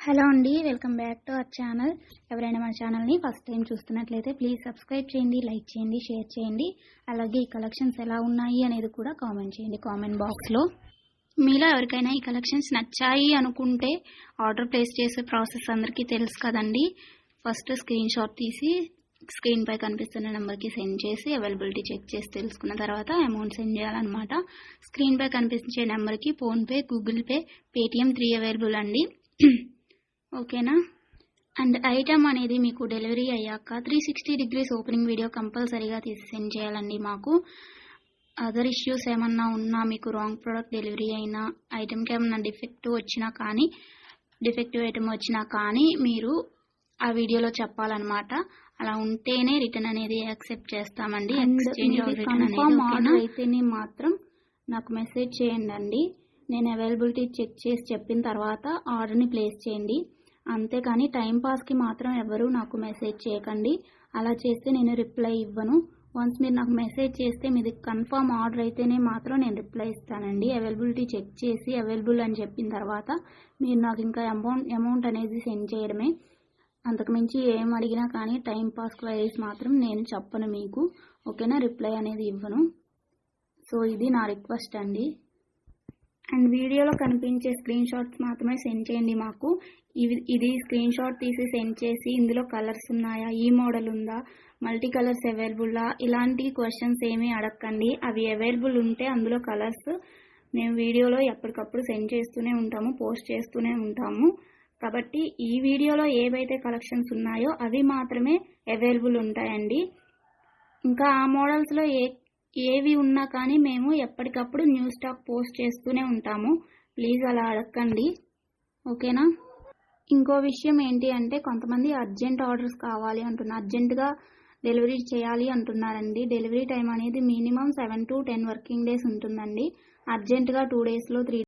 Hello అండి, welcome back to our channel. ఎవరైనా మన ఛానల్ని ఫస్ట్ టైం చూస్తున్నట్లయితే ప్లీజ్ సబ్స్క్రైబ్ చేయండి, లైక్ చేయండి, షేర్ చేయండి. అలాగే ఈ కలెక్షన్స్ ఎలా ఉన్నాయి అనేది కూడా కామెంట్ చేయండి కామెంట్ బాక్స్లో. మీలో ఎవరికైనా ఈ కలెక్షన్స్ నచ్చాయి అనుకుంటే ఆర్డర్ ప్లేస్ చేసే ప్రాసెస్ అందరికీ తెలుసు కదండి. ఫస్ట్ స్క్రీన్ షాట్ తీసి స్క్రీన్ పై కనిపిస్తున్న నెంబర్కి సెండ్ చేసి అవైలబిలిటీ చెక్ చేసి తెలుసుకున్న తర్వాత అమౌంట్ సెండ్ చేయాలన్నమాట. స్క్రీన్ పై కనిపించే నెంబర్కి PhonePe, Google pay, Paytm 3 available అండి. ఓకేనా. అండ్ ఐటమ్ అనేది మీకు డెలివరీ అయ్యాక 360 degrees ఓపెనింగ్ వీడియో కంపల్సరీగా తీసి సెండ్ చేయాలండి. మాకు అదర్ ఇష్యూస్ ఏమన్నా ఉన్నా, మీకు రాంగ్ ప్రోడక్ట్ డెలివరీ అయినా, ఐటమ్కి ఏమన్నా డిఫెక్టివ్ ఐటమ్ వచ్చినా కానీ మీరు ఆ వీడియోలో చెప్పాలన్నమాట. అలా ఉంటేనే రిటర్న్ అనేది యాక్సెప్ట్ చేస్తామండి. ఎక్స్చేంజ్ ఆర్డర్ అయితేనే మాత్రం నాకు మెసేజ్ చేయండి. నేను అవైలబిలిటీ చెక్ చేసి చెప్పిన తర్వాత ఆర్డర్ని ప్లేస్ చేయండి. అంతేకాని టైంపాస్కి మాత్రం ఎవరు నాకు మెసేజ్ చేయకండి. అలా చేస్తే నేను రిప్లై ఇవ్వను. వన్స్ మీరు నాకు మెసేజ్ చేస్తే మీది కన్ఫర్మ్ ఆర్డర్ అయితేనే మాత్రం నేను రిప్లై ఇస్తానండి. అవైలబిలిటీ చెక్ చేసి అవైలబుల్ అని చెప్పిన తర్వాత మీరు నాకు ఇంకా అమౌంట్ అనేది సెండ్ చేయడమే. అంతకుమించి ఏం అడిగినా కానీ టైంపాస్ క్వైరీస్ మాత్రం నేను చెప్పను మీకు. ఓకేనా, రిప్లై అనేది ఇవ్వను. సో ఇది నా రిక్వెస్ట్ అండి. అండ్ వీడియోలో కనిపించే స్క్రీన్ షాట్స్ మాత్రమే సెండ్ చేయండి మాకు. ఇది స్క్రీన్ షాట్ తీసి సెండ్ చేసి ఇందులో కలర్స్ ఉన్నాయా, ఈ మోడల్ ఉందా, మల్టీ కలర్స్ అవైలబుల్లా, ఇలాంటి క్వశ్చన్స్ ఏమీ అడగండి. అవి అవైలబుల్ ఉంటే అందులో కలర్స్ మేము వీడియోలో ఎప్పటికప్పుడు సెండ్ చేస్తూనే ఉంటాము, పోస్ట్ చేస్తూనే ఉంటాము. కాబట్టి ఈ వీడియోలో ఏవైతే కలెక్షన్స్ ఉన్నాయో అవి మాత్రమే అవైలబుల్ ఉంటాయండి. ఇంకా ఆ మోడల్స్లో ఏవి ఉన్నా కానీ మేము ఎప్పటికప్పుడు న్యూ స్టాక్ పోస్ట్ చేస్తూనే ఉంటాము. ప్లీజ్ అలా అడగండి. ఓకేనా. ఇంకో విషయం ఏంటి అంటే, కొంతమంది అర్జెంట్ ఆర్డర్స్ కావాలి అంటున్నారు, అర్జెంటుగా డెలివరీ చేయాలి అంటున్నారండి. డెలివరీ టైం అనేది మినిమం 7 to 10 వర్కింగ్ డేస్ ఉంటుందండి. అర్జెంటుగా 2 daysలో 3